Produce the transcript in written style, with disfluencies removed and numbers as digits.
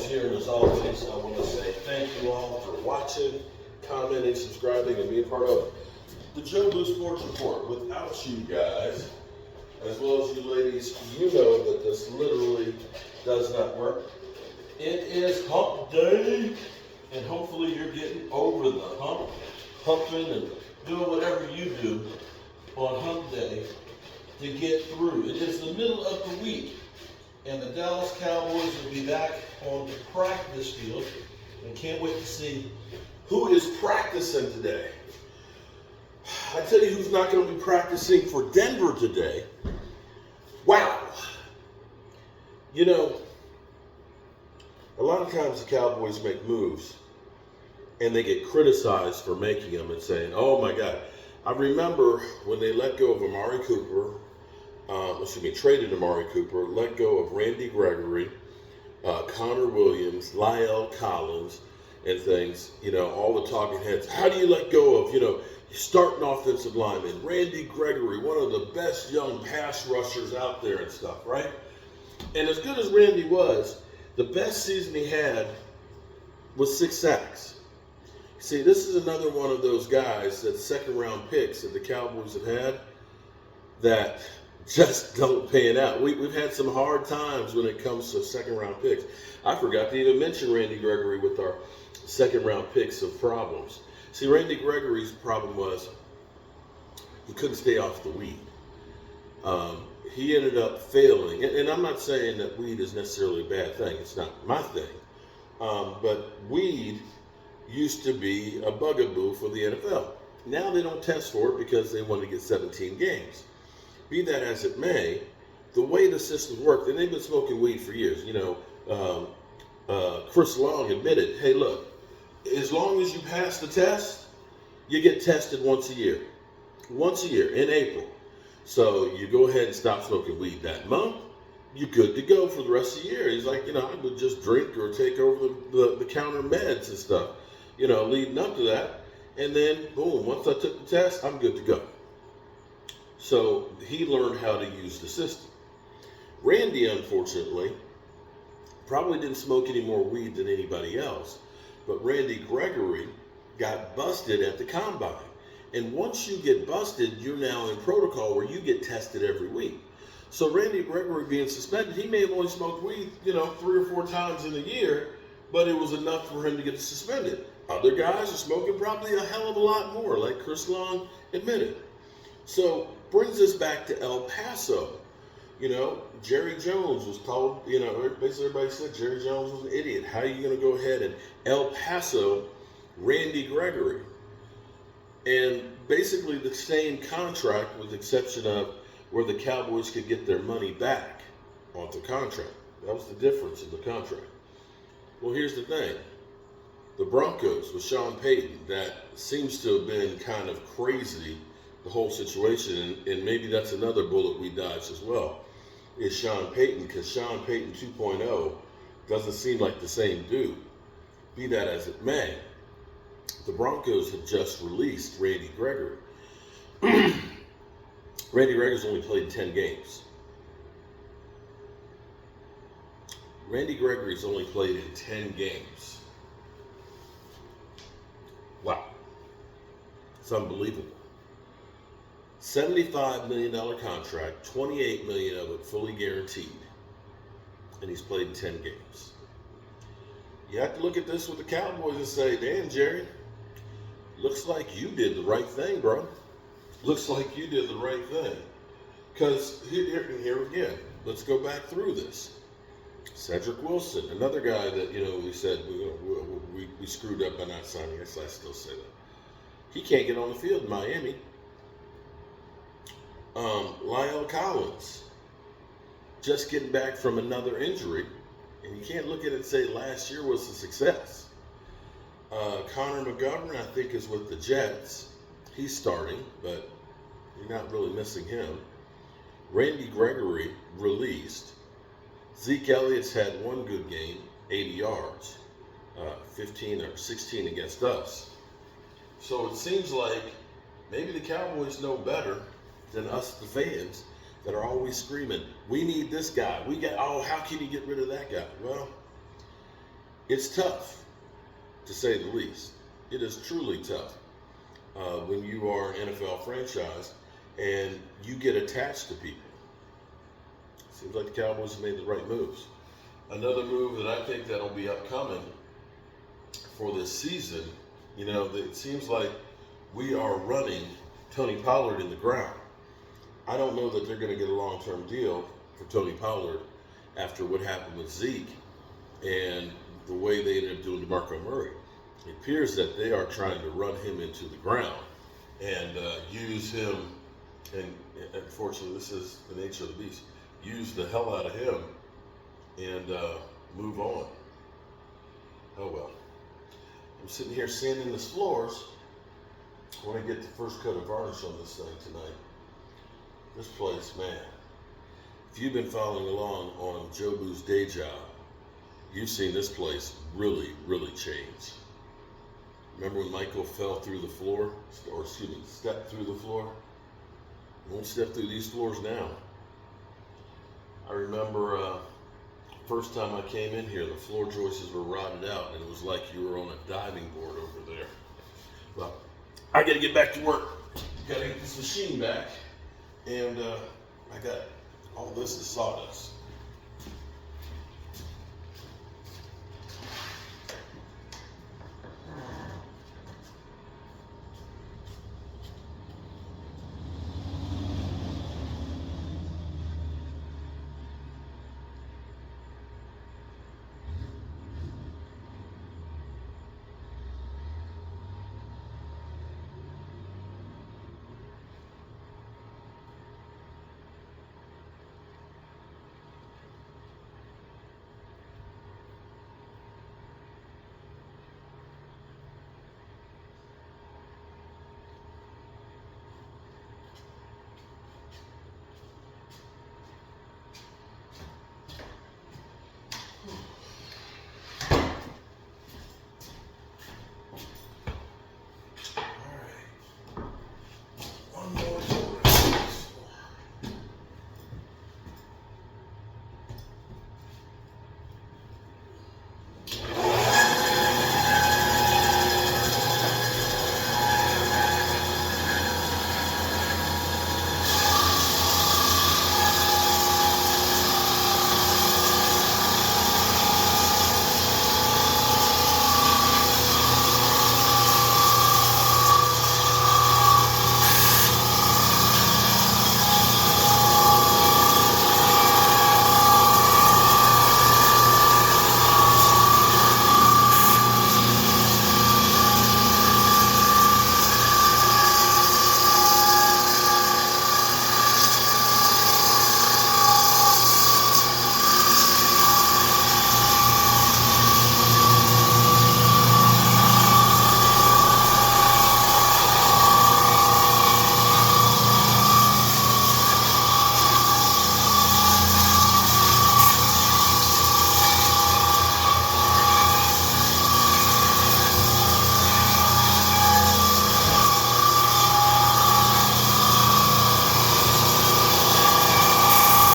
Cowboys here, and as always, I want to say thank you all for watching, commenting, subscribing, and being part of the Joe Blue Sports Report. Without you guys, as well as you ladies, you know that this literally does not work. It is hump day, and hopefully you're getting over the hump, humping and doing whatever you do on hump day to get through. It is the middle of the week, and the Dallas Cowboys will be back on the practice field, and can't wait to see who is practicing today. I tell you who's not going to be practicing for Denver today. Wow. You know, a lot of times the Cowboys make moves and they get criticized for making them and saying, oh my God. I remember when they let go of Amari Cooper, traded Amari Cooper, let go of Randy Gregory, Connor Williams, Lyle Collins, and things, all the talking heads. How do you let go of, starting offensive lineman, Randy Gregory, one of the best young pass rushers out there and stuff, right? And as good as Randy was, the best season he had was 6 sacks. See, this is another one of those guys that second-round picks that the Cowboys have had that just don't pan out. We've had some hard times when it comes to second-round picks. I forgot to even mention Randy Gregory with our second-round picks of problems. See, Randy Gregory's problem was he couldn't stay off the weed. He ended up failing, and I'm not saying that weed is necessarily a bad thing. It's not my thing. But weed used to be a bugaboo for the NFL. Now they don't test for it because they want to get 17 games. Be that as it may, the way the system worked, and they've been smoking weed for years. Chris Long admitted, hey, look, as long as you pass the test, you get tested once a year. Once a year in April. So you go ahead and stop smoking weed that month, you're good to go for the rest of the year. He's like, I would just drink or take over the counter meds and stuff, leading up to that. And then, boom, once I took the test, I'm good to go. So he learned how to use the system. Randy, unfortunately, probably didn't smoke any more weed than anybody else. But Randy Gregory got busted at the combine. And once you get busted, you're now in protocol where you get tested every week. So Randy Gregory being suspended, he may have only smoked weed, 3 or 4 times in a year, but it was enough for him to get suspended. Other guys are smoking probably a hell of a lot more, like Chris Long admitted. So brings us back to El Paso. Jerry Jones was told, basically everybody said Jerry Jones was an idiot. How are you going to go ahead and El Paso Randy Gregory? And basically the same contract with the exception of where the Cowboys could get their money back on the contract. That was the difference in the contract. Well, here's the thing. The Broncos with Sean Payton, that seems to have been kind of crazy, the whole situation, and maybe that's another bullet we dodged as well, is Sean Payton, because Sean Payton 2.0 doesn't seem like the same dude. Be that as it may, the Broncos have just released Randy Gregory. Randy Gregory's only played 10 games. Randy Gregory's only played in 10 games. Wow. It's unbelievable. $75 million contract, $28 million of it fully guaranteed. And he's played in 10 games. You have to look at this with the Cowboys and say, damn, Jerry, looks like you did the right thing, bro. Looks like you did the right thing. Because here again, let's go back through this. Cedric Wilson, another guy that, we said we screwed up by not signing. I guess I still say that. He can't get on the field in Miami. Lyle Collins, just getting back from another injury. And you can't look at it and say last year was a success. Connor McGovern, I think, is with the Jets. He's starting, but you're not really missing him. Randy Gregory released. Zeke Elliott's had one good game, 80 yards, 15 or 16 against us. So it seems like maybe the Cowboys know better than us, the fans, that are always screaming, we need this guy. How can you get rid of that guy? Well, It's tough, to say the least. It is truly tough when you are an NFL franchise and you get attached to people. Seems like the Cowboys have made the right moves. Another move that I think that'll be upcoming for this season, it seems like we are running Tony Pollard in the ground. I don't know that they're going to get a long-term deal for Tony Pollard after what happened with Zeke and the way they ended up doing DeMarco Murray. It appears that they are trying to run him into the ground and use him, and unfortunately this is the nature of the beast, use the hell out of him and move on. Oh well. I'm sitting here sanding the floors. I want to get the first coat of varnish on this thing tonight. This place, man. If you've been following along on Joe Boo's day job, you've seen this place really, really change. Remember when Michael fell through the floor, or stepped through the floor? He won't step through these floors now. I remember first time I came in here, the floor joists were rotted out, and it was like you were on a diving board over there. Well, I got to get back to work. Got to get this machine back, and I got all this is sawdust.